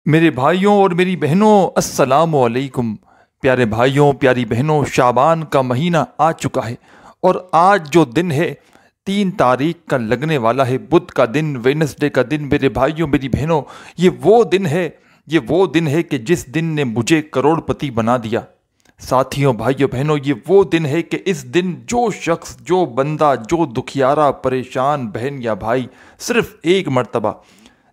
میرے بھائیوں اور میری بہنوں، السلام علیکم۔ پیارے بھائیوں، پیاری بہنوں، شعبان کا مہینہ آ چکا ہے اور آج جو دن ہے 3 تاریخ کا لگنے والا ہے، بدھ کا دن، وینسڈے کا دن۔ میرے بھائیوں، میری بہنوں، یہ وہ دن ہے کہ جس دن نے مجھے کروڑ پتی بنا دیا۔ ساتھیوں، بھائیوں، بہنوں، یہ وہ دن ہے کہ اس دن جو شخص، جو بندہ، جو دکھیارا، پریشان بہن یا بھائی صرف ایک مرتبہ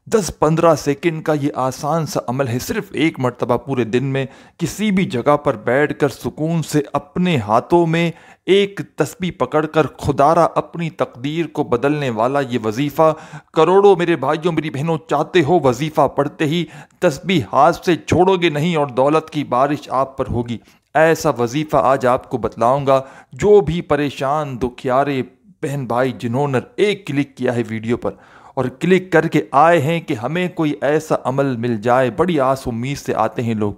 10-15 سیکنڈ کا یہ آسان سا عمل ہے، صرف ایک مرتبہ پورے دن میں کسی بھی جگہ پر بیٹھ کر سکون سے اپنے ہاتھوں میں ایک تسبیح پکڑ کر خدارا اپنی تقدیر کو بدلنے والا یہ وظیفہ کروڑوں میرے بھائیوں، میری بہنوں، چاہتے ہو وظیفہ پڑھتے ہی تسبیح ہاتھ سے چھوڑو گے نہیں اور دولت کی بارش آپ پر ہوگی۔ ایسا وظیفہ آج آپ کو بتلاؤں گا۔ جو بھی پریشان دکھیارے بہن بھائی جنہوں نے ایک کلک کیا ہے ویڈیو پر اور کلک کر کے آئے ہیں کہ ہمیں کوئی ایسا عمل مل جائے، بڑی آس امید سے آتے ہیں لوگ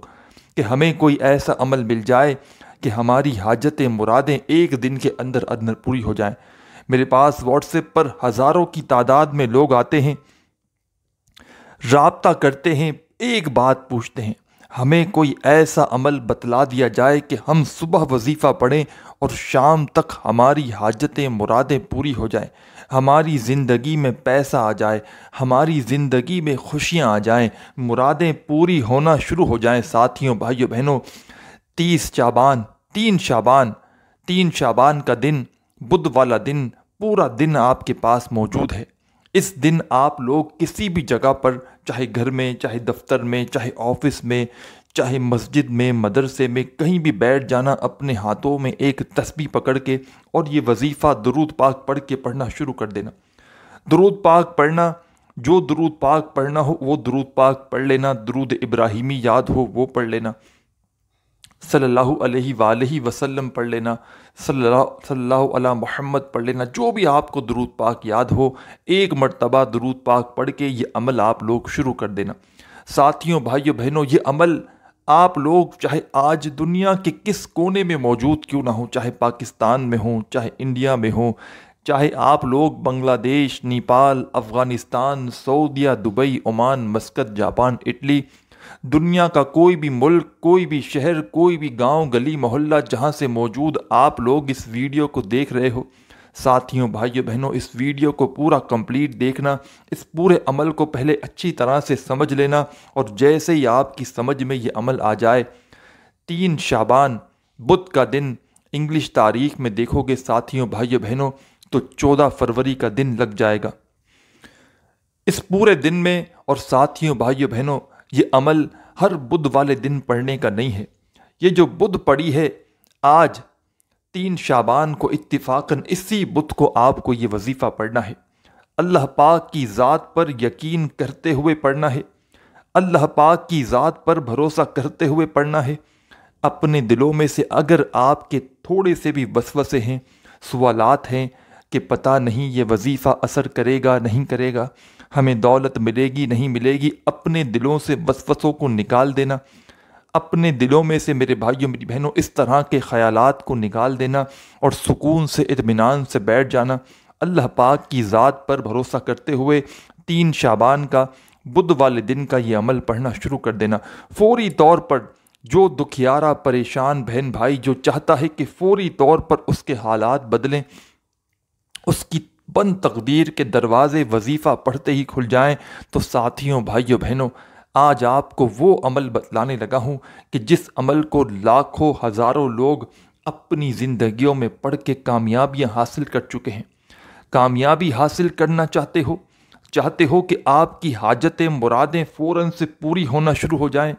کہ ہمیں کوئی ایسا عمل مل جائے کہ ہماری حاجتیں، مرادیں ایک دن کے اندر اندر پوری ہو جائیں۔ میرے پاس واٹس ایپ پر ہزاروں کی تعداد میں لوگ آتے ہیں، رابطہ کرتے ہیں، ایک بات پوچھتے ہیں، ہمیں کوئی ایسا عمل بتلا دیا جائے کہ ہم صبح وظیفہ پڑھیں اور شام تک ہماری حاجتیں، مرادیں پوری ہو جائیں، ہماری زندگی میں پیسہ آ جائے، ہماری زندگی میں خوشیاں آ جائیں، مرادیں پوری ہونا شروع ہو جائیں۔ ساتھیوں، بھائیوں، بہنوں، 30 شعبان، 3 شعبان کا دن، بدھ والا دن، پورا دن آپ کے پاس موجود ہے۔ اس دن آپ لوگ کسی بھی جگہ پر، چاہے گھر میں، چاہے دفتر میں، چاہے آفس میں، چاہے مسجد میں، مدرسے میں، کہیں بھی بیٹھ جانا، اپنے ہاتھوں میں ایک تسبیح پکڑ کے اور یہ وظیفہ درود پاک پڑھ کے پڑھنا شروع کر دینا۔ درود پاک پڑھنا، جو درود پاک پڑھنا ہو وہ درود پاک پڑھ لینا، درود ابراہیمی یاد ہو وہ پڑھ لینا، صلی اللہ علیہ وآلہ وسلم پڑھ لینا، صلی اللہ علی محمد پڑھ لینا، جو بھی آپ کو درود پاک یاد ہو ایک مرتبہ درود پاک پڑھ کے یہ عمل آپ لوگ شروع کر دینا۔ ساتھیوں، بھائیوں، بہنوں، یہ عمل آپ لوگ چاہے آج دنیا کے کس کونے میں موجود کیوں نہ ہو، چاہے پاکستان میں ہوں، چاہے انڈیا میں ہوں، چاہے آپ لوگ بنگلہ دیش، نیپال، افغانستان، سعودیہ، Dubai, Oman, Muscat, Japan, Italy, دنیا کا کوئی بھی ملک، کوئی بھی شہر، کوئی بھی گاؤں، گلی، محلہ جہاں سے موجود آپ لوگ اس ویڈیو کو دیکھ رہے ہو، ساتھیوں، بھائیوں، بہنوں، اس ویڈیو کو پورا کمپلیٹ دیکھنا، اس پورے عمل کو پہلے اچھی طرح سے سمجھ لینا، اور جیسے ہی آپ کی سمجھ میں یہ عمل آ جائے، 3 شعبان، بدھ کا دن، انگلش تاریخ میں دیکھو گے ساتھیوں، بھائیوں، بہنوں، تو 14 فروری کا دن لگ جائے گا۔ اس پورے دن میں، اور ساتھیوں، بھائیوں، بہنوں، یہ عمل ہر بدھ والے دن پڑھنے کا نہیں ہے۔ یہ جو بدھ پڑی ہے آج 3 شعبان کو، اتفاقاً اسی بدھ کو آپ کو یہ وظیفہ پڑھنا ہے۔ اللہ پاک کی ذات پر یقین کرتے ہوئے پڑھنا ہے، اللہ پاک کی ذات پر بھروسہ کرتے ہوئے پڑھنا ہے۔ اپنے دلوں میں سے اگر آپ کے تھوڑے سے بھی وسوسے ہیں، سوالات ہیں کہ پتہ نہیں یہ وظیفہ اثر کرے گا نہیں کرے گا، ہمیں دولت ملے گی نہیں ملے گی، اپنے دلوں سے وسوسوں کو نکال دینا، اپنے دلوں میں سے میرے بھائیوں، میری بہنوں، اس طرح کے خیالات کو نکال دینا اور سکون سے، اطمینان سے بیٹھ جانا، اللہ پاک کی ذات پر بھروسہ کرتے ہوئے 3 شعبان کا، بدھ والے دن کا یہ عمل پڑھنا شروع کر دینا۔ فوری طور پر جو دکھیارا، پریشان بہن بھائی جو چاہتا ہے کہ فوری طور پر اس کے حالات بدلیں، اس کی بند تقدیر کے دروازے وظیفہ پڑھتے ہی کھل جائیں، تو ساتھیوں، بھائیوں، بہنوں، آج آپ کو وہ عمل بتلانے لگا ہوں کہ جس عمل کو لاکھوں، ہزاروں لوگ اپنی زندگیوں میں پڑھ کے کامیابیاں حاصل کر چکے ہیں۔ کامیابی حاصل کرنا چاہتے ہو کہ آپ کی حاجتیں، مرادیں فوراً سے پوری ہونا شروع ہو جائیں،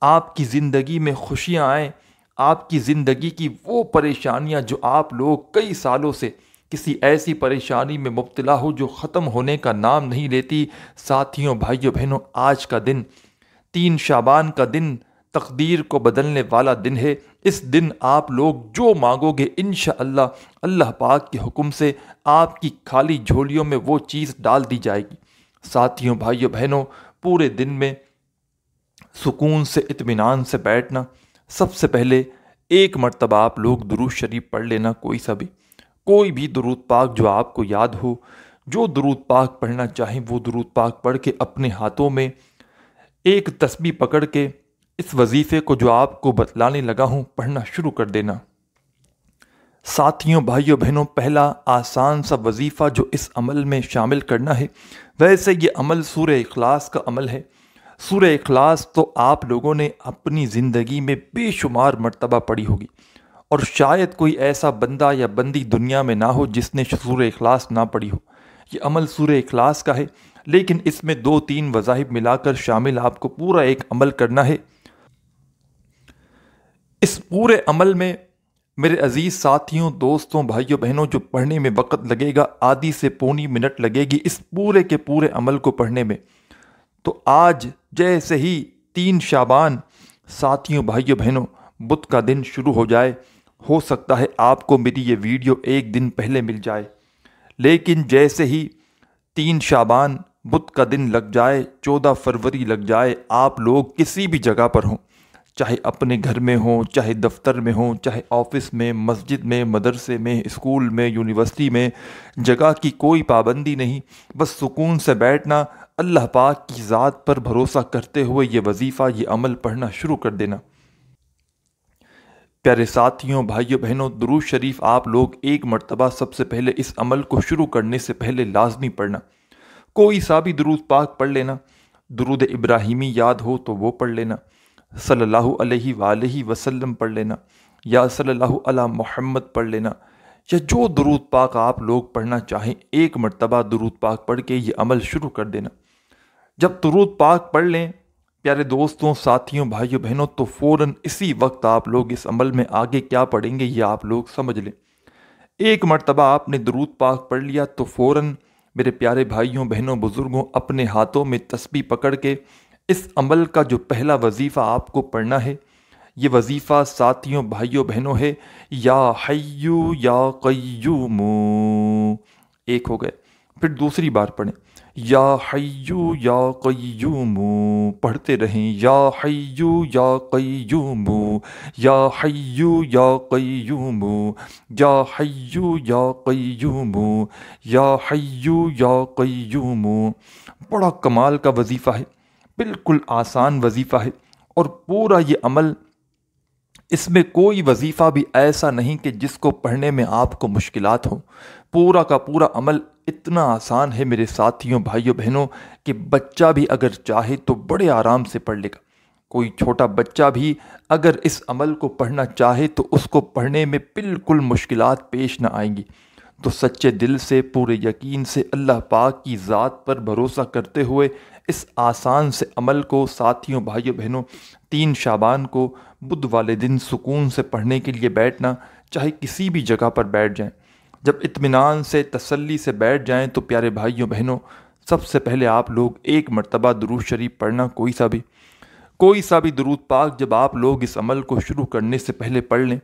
آپ کی زندگی میں خوشیاں آئیں، آپ کی زندگی کی وہ پریشانیاں جو آپ لوگ کئی سالوں سے کسی ایسی پریشانی میں مبتلا ہو جو ختم ہونے کا نام نہیں لیتی، ساتھیوں، بھائیوں، بہنوں، آج کا دن، 3 شعبان کا دن، تقدیر کو بدلنے والا دن ہے۔ اس دن آپ لوگ جو مانگو گے انشاءاللہ اللہ پاک کے حکم سے آپ کی خالی جھولیوں میں وہ چیز ڈال دی جائے گی۔ ساتھیوں، بھائیوں، بہنوں، پورے دن میں سکون سے، اطمینان سے بیٹھنا۔ سب سے پہلے ایک مرتبہ آپ لوگ درود شریف پڑھ لینا، کوئی بھی درود پاک جو آپ کو یاد ہو، جو درود پاک پڑھنا چاہیں وہ درود پاک پڑھ کے اپنے ہاتھوں میں ایک تسبیح پکڑ کے اس وظیفے کو جو آپ کو بتلانے لگا ہوں پڑھنا شروع کر دینا۔ ساتھیوں، بھائیوں، بہنوں، پہلا آسان سا وظیفہ جو اس عمل میں شامل کرنا ہے، ویسے یہ عمل سورہ اخلاص کا عمل ہے۔ سورہ اخلاص تو آپ لوگوں نے اپنی زندگی میں بے شمار مرتبہ پڑھی ہوگی، اور شاید کوئی ایسا بندہ یا بندی دنیا میں نہ ہو جس نے سورہ اخلاص نہ پڑھی ہو۔ یہ عمل سورہ اخلاص کا ہے، لیکن اس میں 2-3 وظائف ملا کر شامل آپ کو پورا ایک عمل کرنا ہے۔ اس پورے عمل میں میرے عزیز ساتھیوں، دوستوں، بھائیوں، بہنوں، جو پڑھنے میں وقت لگے گا آدھی سے پونی منٹ لگے گی اس پورے کے پورے عمل کو پڑھنے میں۔ تو آج جیسے ہی 3 شعبان، ساتھیوں، بھائیوں، بہنوں، بدھ کا دن شروع ہو جائے، ہو سکتا ہے آپ کو میری یہ ویڈیو ایک دن پہلے مل جائے، لیکن جیسے ہی 3 شعبان بدھ کا دن لگ جائے، 14 فروری لگ جائے، آپ لوگ کسی بھی جگہ پر ہوں، چاہے اپنے گھر میں ہوں، چاہے دفتر میں ہوں، چاہے آفس میں، مسجد میں، مدرسے میں، اسکول میں، یونیورسٹی میں، جگہ کی کوئی پابندی نہیں، بس سکون سے بیٹھنا، اللہ پاک کی ذات پر بھروسہ کرتے ہوئے یہ وظیفہ، یہ عمل پڑھنا شروع کر دینا۔ پیارے ساتھیوں، بھائیوں، بہنوں، درود شریف آپ لوگ ایک مرتبہ سب سے پہلے اس عمل کو شروع کرنے سے پہلے لازمی پڑھنا۔ کوئی سا بھی درود پاک پڑھ لینا، درود ابراہیمی یاد ہو تو وہ پڑھ لینا، صلی اللہ علیہ وآلہ وسلم پڑھ لینا، یا صلی اللہ علی محمد پڑھ لینا، یا جو درود پاک آپ لوگ پڑھنا چاہیں، ایک مرتبہ درود پاک پڑھ کے یہ عمل شروع کر دینا۔ جب درود پاک پڑھ لیں پیارے دوستوں، ساتھیوں، بھائیوں، بہنوں، تو فوراً اسی وقت آپ لوگ اس عمل میں آگے کیا پڑھیں گے یہ آپ لوگ سمجھ لیں۔ ایک مرتبہ آپ نے درود پاک پڑھ لیا تو فوراً میرے پیارے بھائیوں، بہنوں، بزرگوں، اپنے ہاتھوں میں تسبیح پکڑ کے اس عمل کا جو پہلا وظیفہ آپ کو پڑھنا ہے، یہ وظیفہ ساتھیوں، بھائیوں، بہنوں ہے، یا حیو یا قیوم۔ ایک ہو گئے، پھر دوسری بار پڑھیں، یا حیو یا قیوم، پڑھتے رہیں، یا حیو یا قیوم، یا حیو یا قیوم، یا حیو یا قیوم، یا حیو یا قیوم۔ بڑا کمال کا وظیفہ ہے، بالکل آسان وظیفہ ہے، اور پورا یہ عمل، اس میں کوئی وظیفہ بھی ایسا نہیں کہ جس کو پڑھنے میں آپ کو مشکلات ہوں۔ پورا کا پورا عمل اتنا آسان ہے میرے ساتھیوں، بھائیوں، بہنوں، کہ بچہ بھی اگر چاہے تو بڑے آرام سے پڑھ لے گا۔ کوئی چھوٹا بچہ بھی اگر اس عمل کو پڑھنا چاہے تو اس کو پڑھنے میں بالکل مشکلات پیش نہ آئیں گی۔ تو سچے دل سے، پورے یقین سے، اللہ پاک کی ذات پر بھروسہ کرتے ہوئے اس آسان سے عمل کو ساتھیوں، بھائیوں، بہنوں، 3 شعبان کو بدھ والے دن سکون سے پڑھنے کے لیے بیٹھنا، چاہے کسی بھی جگہ پر بیٹھ جائیں۔ جب اطمینان سے، تسلی سے بیٹھ جائیں تو پیارے بھائیوں، بہنوں، سب سے پہلے آپ لوگ ایک مرتبہ درود شریف پڑھنا، کوئی سا بھی درود پاک جب آپ لوگ اس عمل کو شروع کرنے سے پہلے پڑھ لیں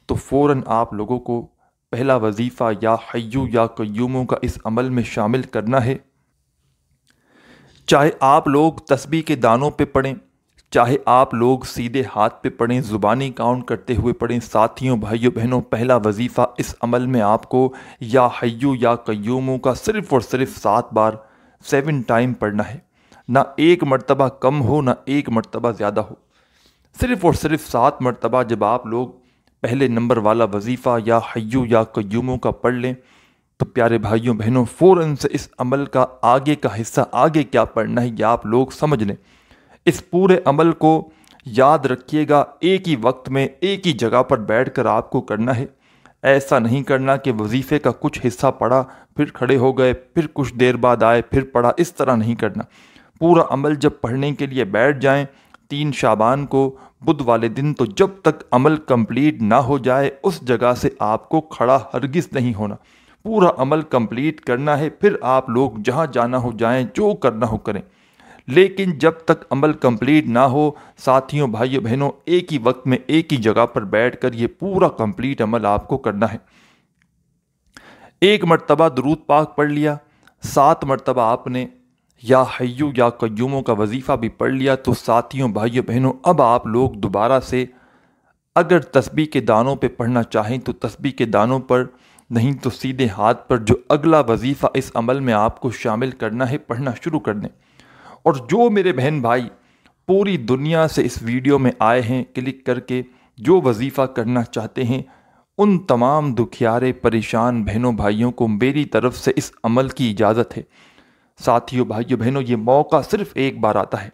تو فوراً آپ لوگوں کو پہلا وظیفہ یا حیو یا قیوم کا اس عمل میں شامل کرنا ہے۔ چاہے آپ لوگ تسبیح کے دانوں پہ پڑھیں، چاہے آپ لوگ سیدھے ہاتھ پہ پڑھیں، زبانی کاؤنٹ کرتے ہوئے پڑھیں، ساتھیوں، بھائیوں، بہنوں، پہلا وظیفہ اس عمل میں آپ کو یا حیو یا قیوم کا صرف اور صرف 7 بار 7 ٹائم پڑھنا ہے۔ نہ ایک مرتبہ کم ہو، نہ ایک مرتبہ زیادہ ہو، صرف اور صرف 7 مرتبہ جب آپ لوگ پہلے نمبر والا وظیفہ یا حیو یا قیوم کا پڑھ لیں تو پیارے بھائیوں، بہنوں، فوراً سے اس عمل کا آگے کا حصہ، آگے کیا پڑھنا ہے یہ آپ لوگ سمجھ لیں۔ اس پورے عمل کو یاد رکھیے گا، ایک ہی وقت میں ایک ہی جگہ پر بیٹھ کر آپ کو کرنا ہے۔ ایسا نہیں کرنا کہ وظیفے کا کچھ حصہ پڑھا، پھر کھڑے ہو گئے، پھر کچھ دیر بعد آئے، پھر پڑھا، اس طرح نہیں کرنا۔ پورا عمل جب پڑھنے کے لیے بیٹھ جائیں 3 شعبان کو بدھ والے دن، تو جب تک عمل کمپلیٹ نہ ہو جائے اس جگہ سے آپ کو کھڑا ہرگز نہیں ہونا۔ پورا عمل کمپلیٹ کرنا ہے، پھر آپ لوگ جہاں جانا ہو جائیں، جو کرنا ہو کریں، لیکن جب تک عمل کمپلیٹ نہ ہو، ساتھیوں، بھائیوں، بہنوں، ایک ہی وقت میں ایک ہی جگہ پر بیٹھ کر یہ پورا کمپلیٹ عمل آپ کو کرنا ہے۔ ایک مرتبہ درود پاک پڑھ لیا، 7 مرتبہ آپ نے یا حیو یا قیوم کا وظیفہ بھی پڑھ لیا، تو ساتھیوں، بھائیوں، بہنوں، اب آپ لوگ دوبارہ سے اگر تسبیح کے دانوں پہ پڑھنا چاہیں تو تسبیح کے دانوں پر، نہیں تو سیدھے ہاتھ پر جو اگلا وظیفہ اس عمل میں آپ کو شامل کرنا ہے پڑھنا شروع کر دیں۔ اور جو میرے بہن بھائی پوری دنیا سے اس ویڈیو میں آئے ہیں، کلک کر کے جو وظیفہ کرنا چاہتے ہیں، ان تمام دکھیارے پریشان بہنوں بھائیوں کو میری طرف سے اس عمل کی اجازت ہے۔ ساتھیوں بھائیوں بہنوں، یہ موقع صرف ایک بار آتا ہے۔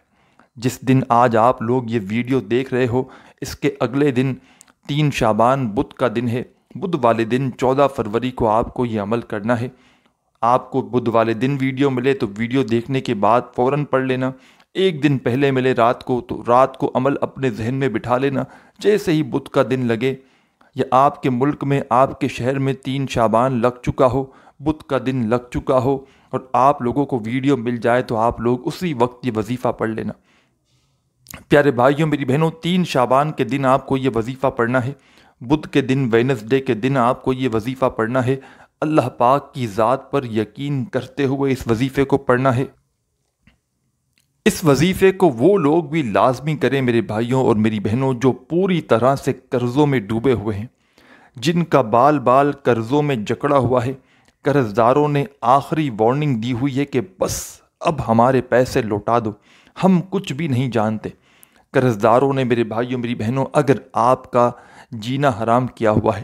جس دن آج آپ لوگ یہ ویڈیو دیکھ رہے ہو، اس کے اگلے دن 3 شعبان بدھ کا دن ہے۔ بدھ والے دن 14 فروری کو آپ کو یہ عمل کرنا ہے۔ آپ کو بدھ والے دن ویڈیو ملے تو ویڈیو دیکھنے کے بعد فوراً پڑھ لینا۔ ایک دن پہلے ملے رات کو تو رات کو عمل اپنے ذہن میں بٹھا لینا۔ جیسے ہی بدھ کا دن لگے یا آپ کے ملک میں، آپ کے شہر میں 3 شعبان لگ چکا ہو، بدھ کا دن لگ چکا ہو اور آپ لوگوں کو ویڈیو مل جائے تو آپ لوگ اسی وقت یہ وظیفہ پڑھ لینا۔ پیارے بھائیوں میری بہنوں، 3 شعبان کے دن آپ کو یہ وظیفہ پڑھنا ہے۔ بدھ کے دن، وینسڈے کے دن آپ کو یہ وظیفہ پڑھنا ہے۔ اللہ پاک کی ذات پر یقین کرتے ہوئے اس وظیفے کو پڑھنا ہے۔ اس وظیفے کو وہ لوگ بھی لازمی کریں میرے بھائیوں اور میری بہنوں جو پوری طرح سے قرضوں میں ڈوبے ہوئے ہیں، جن کا بال بال قرضوں میں جکڑا ہوا ہے۔ قرض داروں نے آخری وارننگ دی ہوئی ہے کہ بس اب ہمارے پیسے لوٹا دو، ہم کچھ بھی نہیں جانتے۔ قرض داروں نے میرے بھائیوں میری بہنوں اگر آپ کا جینا حرام کیا ہوا ہے،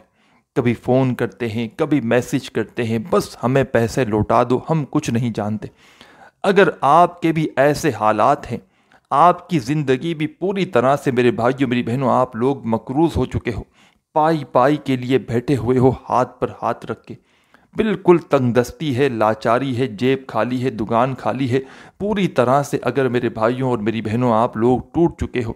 کبھی فون کرتے ہیں، کبھی میسج کرتے ہیں، بس ہمیں پیسے لوٹا دو، ہم کچھ نہیں جانتے۔ اگر آپ کے بھی ایسے حالات ہیں، آپ کی زندگی بھی پوری طرح سے میرے بھائیوں میری بہنوں آپ لوگ مقروض ہو چکے ہو، پائی پائی کے لیے بیٹھے ہوئے ہو ہاتھ پر ہاتھ رکھ کے، بالکل تنگ دستی ہے، لاچاری ہے، جیب خالی ہے، دکان خالی ہے، پوری طرح سے اگر میرے بھائیوں اور میری بہنوں آپ لوگ ٹوٹ چکے ہو،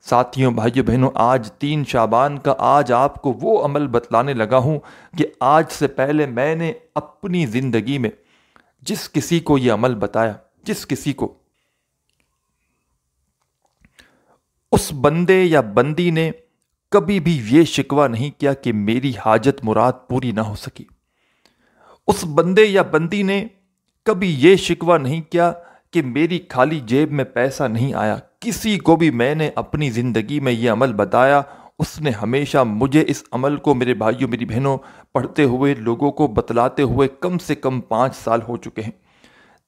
ساتھیوں بھائیوں بہنوں، آج 3 شعبان کا آج آپ کو وہ عمل بتلانے لگا ہوں کہ آج سے پہلے میں نے اپنی زندگی میں جس کسی کو یہ عمل بتایا، جس کسی کو، اس بندے یا بندی نے کبھی بھی یہ شکوہ نہیں کیا کہ میری حاجت مراد پوری نہ ہو سکی۔ اس بندے یا بندی نے کبھی یہ شکوہ نہیں کیا کہ میری خالی جیب میں پیسہ نہیں آیا۔ کسی کو بھی میں نے اپنی زندگی میں یہ عمل بتایا، اس نے ہمیشہ مجھے اس عمل کو میرے بھائیوں میری بہنوں پڑھتے ہوئے، لوگوں کو بتلاتے ہوئے کم سے کم 5 سال ہو چکے ہیں۔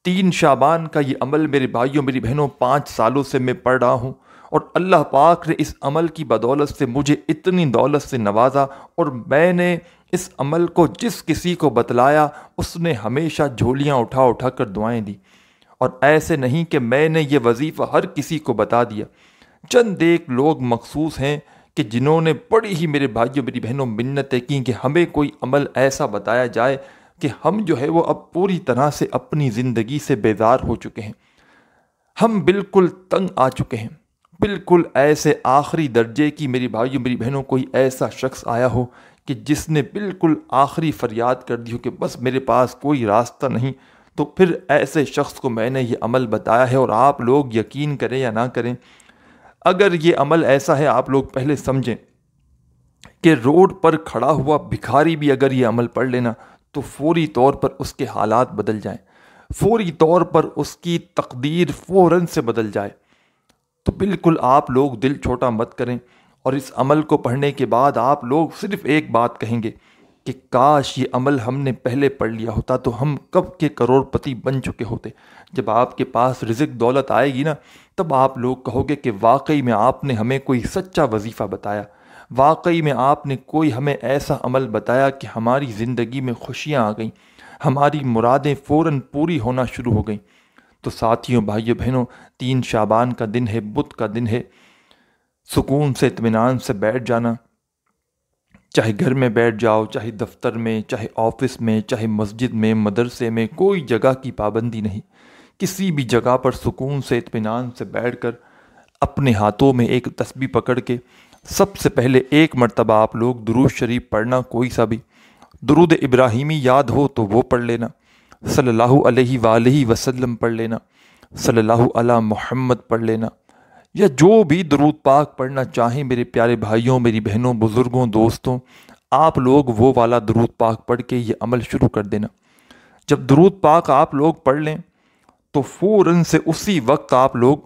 3 شعبان کا یہ عمل میرے بھائیوں میری بہنوں 5 سالوں سے میں پڑھ رہا ہوں، اور اللہ پاک نے اس عمل کی بدولت سے مجھے اتنی دولت سے نوازا، اور میں نے اس عمل کو جس کسی کو بتلایا اس نے ہمیشہ جھولیاں اٹھا اٹھا کر دعائیں دی۔ اور ایسے نہیں کہ میں نے یہ وظیفہ ہر کسی کو بتا دیا، چند ایک لوگ مخصوص ہیں کہ جنہوں نے بڑی ہی میرے بھائیوں میری بہنوں منتیں کی کہ ہمیں کوئی عمل ایسا بتایا جائے کہ ہم جو ہے وہ اب پوری طرح سے اپنی زندگی سے بیزار ہو چکے ہیں، ہم بالکل تنگ آ چکے ہیں، بالکل ایسے آخری درجے کی میری بھائیوں میری بہنوں کوئی ایسا شخص آیا ہو کہ جس نے بالکل آخری فریاد کر دی ہو کہ بس میرے پاس کوئی راستہ نہیں، تو پھر ایسے شخص کو میں نے یہ عمل بتایا ہے۔ اور آپ لوگ یقین کریں یا نہ کریں، اگر یہ عمل ایسا ہے، آپ لوگ پہلے سمجھیں کہ روڈ پر کھڑا ہوا بھکاری بھی اگر یہ عمل پڑھ لینا تو فوری طور پر اس کے حالات بدل جائیں، فوری طور پر اس کی تقدیر فوراً سے بدل جائے۔ تو بالکل آپ لوگ دل چھوٹا مت کریں، اور اس عمل کو پڑھنے کے بعد آپ لوگ صرف ایک بات کہیں گے کہ کاش یہ عمل ہم نے پہلے پڑھ لیا ہوتا تو ہم کب کے کروڑ پتی بن چکے ہوتے۔ جب آپ کے پاس رزق دولت آئے گی نا، تب آپ لوگ کہو گے کہ واقعی میں آپ نے ہمیں کوئی سچا وظیفہ بتایا، واقعی میں آپ نے کوئی ہمیں ایسا عمل بتایا کہ ہماری زندگی میں خوشیاں آ گئیں، ہماری مرادیں فوراً پوری ہونا شروع ہو گئیں۔ تو ساتھیوں بھائیوں بہنوں، 3 شعبان کا دن ہے، بدھ کا دن ہے، سکون سے اطمینان سے بیٹھ جانا، چاہے گھر میں بیٹھ جاؤ، چاہے دفتر میں، چاہے آفس میں، چاہے مسجد میں، مدرسے میں، کوئی جگہ کی پابندی نہیں، کسی بھی جگہ پر سکون سے اطمینان سے بیٹھ کر اپنے ہاتھوں میں ایک تسبیح پکڑ کے سب سے پہلے ایک مرتبہ آپ لوگ درود شریف پڑھنا، کوئی سا بھی درود ابراہیمی یاد ہو تو وہ پڑھ لینا، صلی اللہ علیہ وآلہ وسلم پڑھ لینا، صلی اللہ علی محمد پڑھ لینا، یا جو بھی درود پاک پڑھنا چاہیں میرے پیارے بھائیوں میری بہنوں بزرگوں دوستوں، آپ لوگ وہ والا درود پاک پڑھ کے یہ عمل شروع کر دینا۔ جب درود پاک آپ لوگ پڑھ لیں تو فوراً سے اسی وقت آپ لوگ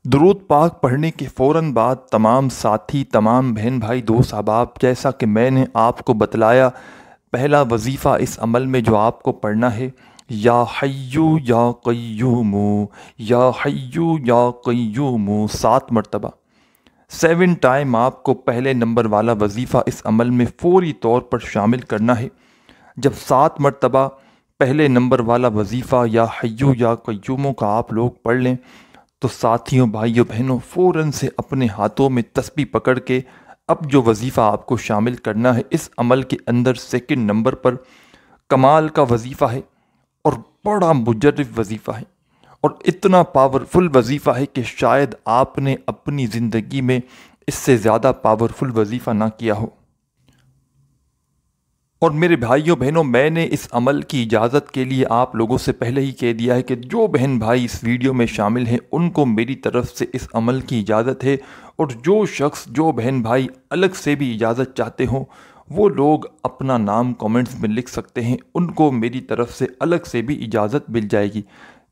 درود پاک پڑھنے کے فوراً بعد تمام ساتھی، تمام بہن بھائی دوست احباب، جیسا کہ میں نے آپ کو بتلایا، پہلا وظیفہ اس عمل میں جو آپ کو پڑھنا ہے یا حیو یا قیوم، یا حیو یا قیوم 7 مرتبہ۔ 7 ٹائم آپ کو پہلے نمبر والا وظیفہ اس عمل میں فوری طور پر شامل کرنا ہے۔ جب 7 مرتبہ پہلے نمبر والا وظیفہ یا حیو یا قیوم کا آپ لوگ پڑھ لیں تو ساتھیوں، بھائیوں، بہنوں، فوراً سے اپنے ہاتھوں میں تسبیح پکڑ کے اب جو وظیفہ آپ کو شامل کرنا ہے اس عمل کے اندر 2 نمبر پر کمال کا وظیفہ ہے اور بڑا مجرب وظیفہ ہے اور اتنا پاورفل وظیفہ ہے کہ شاید آپ نے اپنی زندگی میں اس سے زیادہ پاورفل وظیفہ نہ کیا ہو۔ اور میرے بھائیوں بہنوں، میں نے اس عمل کی اجازت کے لیے آپ لوگوں سے پہلے ہی کہہ دیا ہے کہ جو بہن بھائی اس ویڈیو میں شامل ہیں ان کو میری طرف سے اس عمل کی اجازت ہے، اور جو شخص، جو بہن بھائی الگ سے بھی اجازت چاہتے ہوں وہ لوگ اپنا نام کومنٹس میں لکھ سکتے ہیں، ان کو میری طرف سے الگ سے بھی اجازت مل جائے گی۔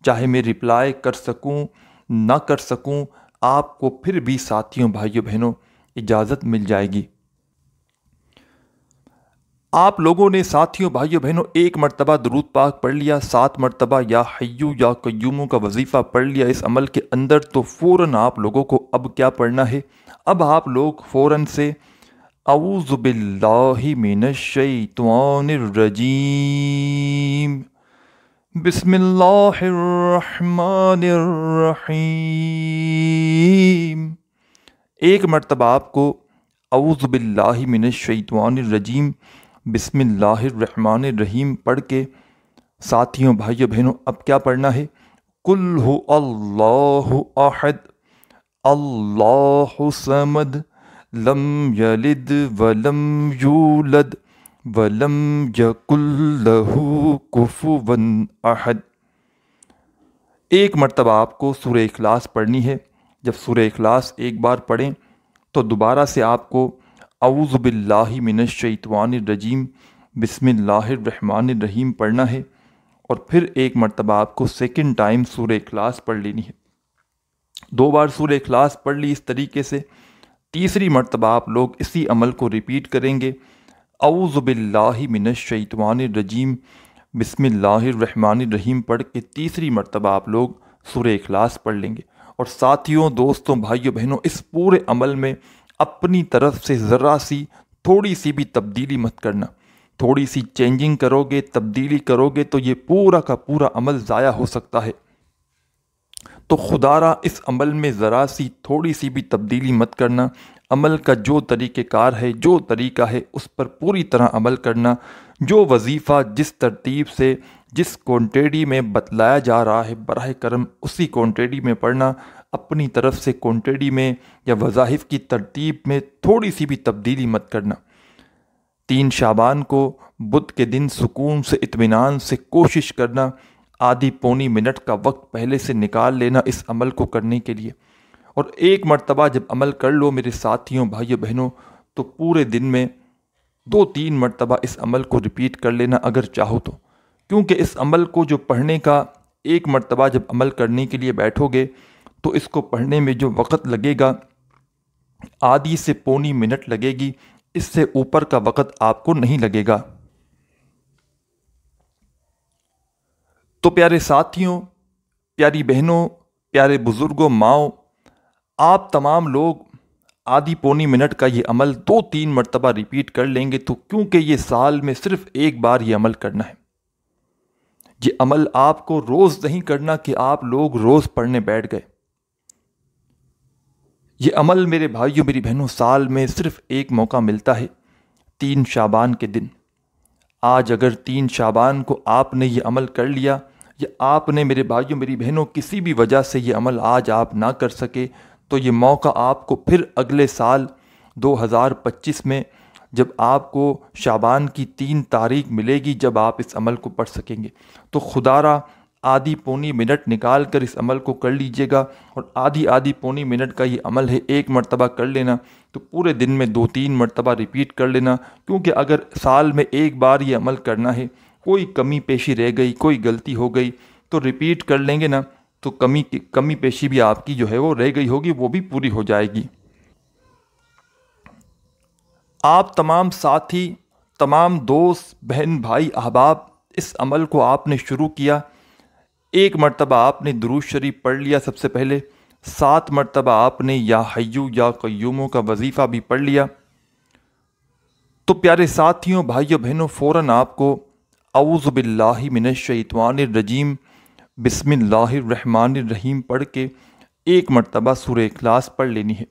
چاہے میں رپلائی کر سکوں نہ کر سکوں، آپ کو پھر بھی ساتھیوں، بھائیوں، بہنوں اجازت مل جائے گی۔ آپ لوگوں نے ساتھیوں، بھائیوں، بہنوں 1 مرتبہ درود پاک پڑھ لیا، 7 مرتبہ یا حیو یا قیوم کا وظیفہ پڑھ لیا اس عمل کے اندر، تو فوراً آپ لوگوں کو اب کیا پڑھنا ہے؟ اب آپ لوگ فوراً سے اعوذ باللہ من الشیطان الرجیم، بسم اللہ الرحمن الرحیم 1 مرتبہ آپ کو اعوذ باللہ من الشیطان الرجیم بسم اللہ الرحمن الرحیم پڑھ کے ساتھیوں، بھائیوں، بہنوں اب کیا پڑھنا ہے؟ قل هو اللہ احد اللہ صمد لم یلد ولم یولد ولم یکن لہ کفوا احد۔ 1 مرتبہ آپ کو سورہ اخلاص پڑھنی ہے۔ جب سورہ اخلاص ایک بار پڑھیں تو دوبارہ سے آپ کو اعوذ باللہ من الشیطان الرجیم بسم اللہ الرحمن الرحیم پڑھنا ہے، اور پھر 1 مرتبہ آپ کو 2nd ٹائم سورہ اخلاص پڑھ لینی ہے۔ 2 بار سورہ اخلاص پڑھ لی اس طریقے سے، تیسری مرتبہ آپ لوگ اسی عمل کو ریپیٹ کریں گے، اعوذ باللہ من الشیطان الرجیم بسم اللہ الرحمن الرحیم پڑھ کے تیسری مرتبہ آپ لوگ سورہ اخلاص پڑھ لیں گے۔ اور ساتھیوں، دوستوں، بھائیوں، بہنوں اس پورے عمل میں اپنی طرف سے ذرا سی تھوڑی سی بھی تبدیلی مت کرنا۔ تھوڑی سی چینجنگ کرو گے، تبدیلی کرو گے تو یہ پورا کا پورا عمل ضائع ہو سکتا ہے۔ تو خدا را اس عمل میں ذرا سی تھوڑی سی بھی تبدیلی مت کرنا، عمل کا جو طریقہ کار ہے، جو طریقہ ہے اس پر پوری طرح عمل کرنا، جو وظیفہ جس ترتیب سے جس کوانٹیٹی میں بتلایا جا رہا ہے براہ کرم اسی کوانٹیٹی میں پڑھنا، اپنی طرف سے کوانٹیٹی میں یا وظائف کی ترتیب میں تھوڑی سی بھی تبدیلی مت کرنا۔ 3 شعبان کو بدھ کے دن سکون سے، اطمینان سے کوشش کرنا، آدھی پونی منٹ کا وقت پہلے سے نکال لینا اس عمل کو کرنے کے لیے، اور 1 مرتبہ جب عمل کر لو میرے ساتھیوں، بھائیوں، بہنوں تو پورے دن میں 2-3 مرتبہ اس عمل کو ریپیٹ کر لینا اگر چاہو تو، کیونکہ اس عمل کو جو پڑھنے کا 1 مرتبہ جب عمل کرنے کے لیے بیٹھو گے تو اس کو پڑھنے میں جو وقت لگے گا آدھی سے پونی منٹ لگے گی، اس سے اوپر کا وقت آپ کو نہیں لگے گا۔ تو پیارے ساتھیوں، پیاری بہنوں، پیارے بزرگوں، ماؤں، آپ تمام لوگ آدھی پونی منٹ کا یہ عمل 2-3 مرتبہ ریپیٹ کر لیں گے، تو کیونکہ یہ سال میں صرف 1 بار یہ عمل کرنا ہے۔ یہ عمل آپ کو روز نہیں کرنا کہ آپ لوگ روز پڑھنے بیٹھ گئے۔ یہ عمل میرے بھائیوں، میری بہنوں سال میں صرف 1 موقع ملتا ہے، 3 شعبان کے دن۔ آج اگر 3 شعبان کو آپ نے یہ عمل کر لیا، یا آپ نے میرے بھائیوں، میری بہنوں کسی بھی وجہ سے یہ عمل آج آپ نہ کر سکے، تو یہ موقع آپ کو پھر اگلے سال 2025 میں جب آپ کو شعبان کی 3 تاریخ ملے گی، جب آپ اس عمل کو پڑھ سکیں گے، تو خدا را آدھی پونی منٹ نکال کر اس عمل کو کر لیجئے گا، اور آدھی پونی منٹ کا یہ عمل ہے، 1 مرتبہ کر لینا تو پورے دن میں 2-3 مرتبہ ریپیٹ کر لینا، کیونکہ اگر سال میں 1 بار یہ عمل کرنا ہے، کوئی کمی پیشی رہ گئی، کوئی غلطی ہو گئی تو ریپیٹ کر لیں گے نا، تو کمی پیشی بھی آپ کی جو ہے وہ رہ گئی ہوگی، وہ بھی پوری ہو جائے گی۔ آپ تمام ساتھی، تمام دوست، بہن، بھائی، احباب اس عمل کو آپ نے شروع کیا، ایک مرتبہ آپ نے درود شریف پڑھ لیا سب سے پہلے، 7 مرتبہ آپ نے یا حیو یا قیوموں کا وظیفہ بھی پڑھ لیا، تو پیارے ساتھیوں، بھائیوں بہنوں، فوراً آپ کو اعوذ باللہ من الشیطان الرجیم بسم اللہ الرحمن الرحیم پڑھ کے ایک مرتبہ سورہ اخلاص پڑھ لینی ہے۔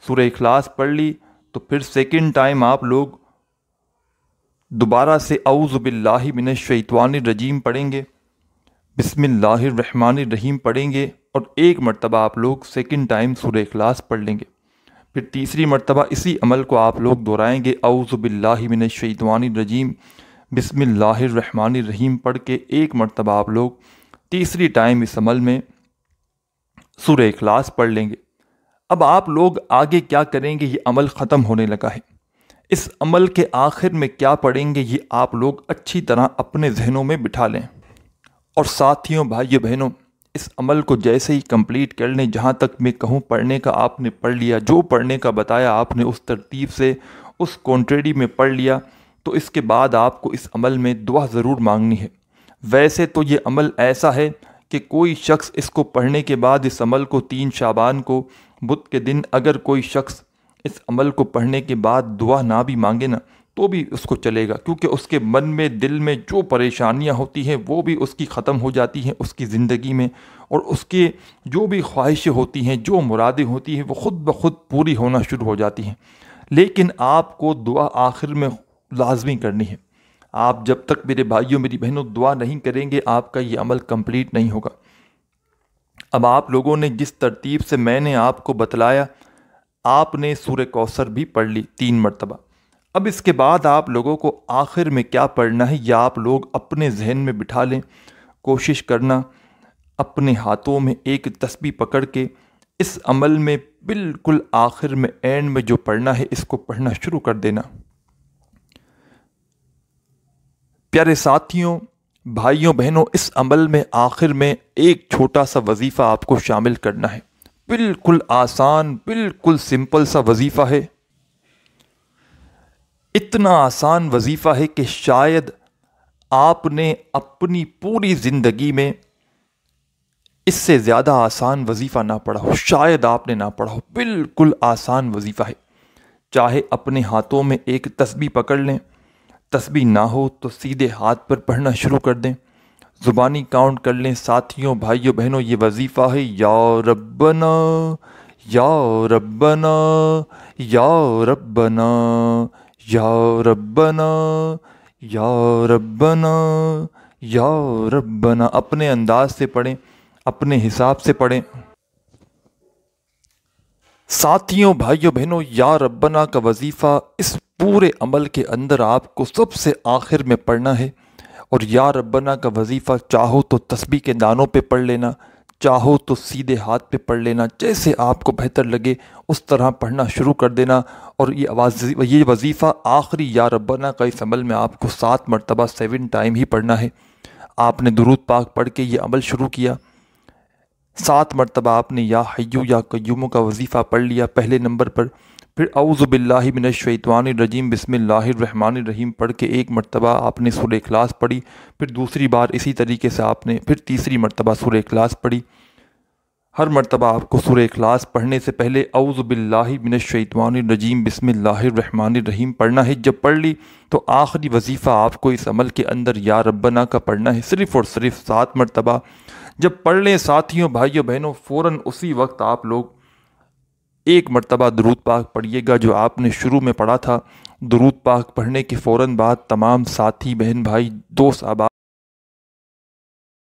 سورہ اخلاص پڑھ لی تو پھر سیکنڈ ٹائم آپ لوگ دوبارہ سے اعوذ باللہ من الشیطان الرجیم پڑھیں گے، بسم اللہ الرحمن الرحیم پڑھیں گے، اور ایک مرتبہ آپ لوگ سیکنڈ ٹائم سورہ اخلاص پڑھ لیں گے۔ پھر تیسری مرتبہ اسی عمل کو آپ لوگ دہرائیں گے، اعوذ باللہ من الشیطان الرجیم بسم اللہ الرحمن الرحیم پڑھ کے ایک مرتبہ آپ لوگ تیسری ٹائم اس عمل میں سورہ اخلاص پڑھ لیں گے۔ اب آپ لوگ آگے کیا کریں گے؟ یہ عمل ختم ہونے لگا ہے۔ اس عمل کے آخر میں کیا پڑھیں گے یہ آپ لوگ اچھی طرح اپنے ذہنوں میں بٹھا لیں، اور ساتھیوں، بھائیوں بہنوں، اس عمل کو جیسے ہی کمپلیٹ کر لیں، جہاں تک میں کہوں پڑھنے کا آپ نے پڑھ لیا، جو پڑھنے کا بتایا آپ نے اس ترتیب سے اس کونٹریڈی میں پڑھ لیا، تو اس کے بعد آپ کو اس عمل میں دعا ضرور مانگنی ہے۔ ویسے تو یہ عمل ایسا ہے کہ کوئی شخص اس کو پڑھنے کے بعد اس عمل کو 3 شعبان کو بدھ کے دن اگر کوئی شخص اس عمل کو پڑھنے کے بعد دعا نہ بھی مانگے نا تو بھی اس کو چلے گا، کیونکہ اس کے من میں دل میں جو پریشانیاں ہوتی ہیں وہ بھی اس کی ختم ہو جاتی ہیں اس کی زندگی میں، اور اس کے جو بھی خواہشیں ہوتی ہیں، جو مرادیں ہوتی ہیں، وہ خود بخود پوری ہونا شروع ہو جاتی ہیں۔ لیکن آپ کو دعا آخر میں لازمی کرنی ہے۔ آپ جب تک میرے بھائیوں میری بہنوں دعا نہیں کریں گے آپ کا یہ عمل کمپلیٹ نہیں ہوگا۔ اب آپ لوگوں نے جس ترتیب سے میں نے آپ کو بتلایا، آپ نے سورہ کوثر بھی پڑھ لی 3 مرتبہ۔ اب اس کے بعد آپ لوگوں کو آخر میں کیا پڑھنا ہے یا آپ لوگ اپنے ذہن میں بٹھا لیں، کوشش کرنا اپنے ہاتھوں میں ایک تسبیح پکڑ کے اس عمل میں بالکل آخر میں اینڈ میں جو پڑھنا ہے اس کو پڑھنا شروع کر دینا۔ پیارے ساتھیوں، بھائیوں بہنوں، اس عمل میں آخر میں ایک چھوٹا سا وظیفہ آپ کو شامل کرنا ہے، بالکل آسان، بالکل سمپل سا وظیفہ ہے۔ اتنا آسان وظیفہ ہے کہ شاید آپ نے اپنی پوری زندگی میں اس سے زیادہ آسان وظیفہ نہ پڑھا ہو، شاید آپ نے نہ پڑھا ہو۔ بالکل آسان وظیفہ ہے۔ چاہے اپنے ہاتھوں میں ایک تسبیح پکڑ لیں، تسبیح نہ ہو تو سیدھے ہاتھ پر پڑھنا شروع کر دیں، زبانی کاؤنٹ کر لیں۔ ساتھیوں، بھائیوں بہنوں، یہ وظیفہ ہے یا ربنا یا ربنا یا ربنا یا ربنا یا ربنا یا ربنا۔ اپنے انداز سے پڑھیں، اپنے حساب سے پڑھیں۔ ساتھیوں، بھائیوں بہنوں، یا ربنا کا وظیفہ اس پورے عمل کے اندر آپ کو سب سے آخر میں پڑھنا ہے، اور یا ربنا کا وظیفہ چاہو تو تسبیح کے دانوں پہ پڑھ لینا، چاہو تو سیدھے ہاتھ پہ پڑھ لینا، جیسے آپ کو بہتر لگے اس طرح پڑھنا شروع کر دینا۔ اور یہ وظیفہ آخری یا ربنا کا اس عمل میں آپ کو 7 مرتبہ 7 ٹائم ہی پڑھنا ہے۔ آپ نے درود پاک پڑھ کے یہ عمل شروع کیا، 7 مرتبہ آپ نے یا حیو یا قیوموں کا وظیفہ پڑھ لیا پہلے نمبر پر، پھر اعوذ باللہ من الشیطان الرجیم بسم اللہ الرحمن الرحیم پڑھ کے ایک مرتبہ آپ نے سورہ اخلاص پڑھی، پھر دوسری بار اسی طریقے سے آپ نے پھر تیسری مرتبہ سورہ اخلاص پڑھی۔ ہر مرتبہ آپ کو سورہ اخلاص پڑھنے سے پہلے اعوذ باللہ من الشیطان الرجیم بسم اللہ الرحمن الرحیم پڑھنا ہے۔ جب پڑھ لی تو آخری وظیفہ آپ کو اس عمل کے اندر یا ربنا کا پڑھنا ہے، صرف اور صرف 7 مرتبہ۔ جب پڑھ لیں ساتھیوں، بھائیوں بہنوں، فوراً اسی وقت آپ لوگ ایک مرتبہ درود پاک پڑھیے گا جو آپ نے شروع میں پڑھا تھا۔ درود پاک پڑھنے کے فوراً بعد تمام ساتھی، بہن بھائی، دوست احباب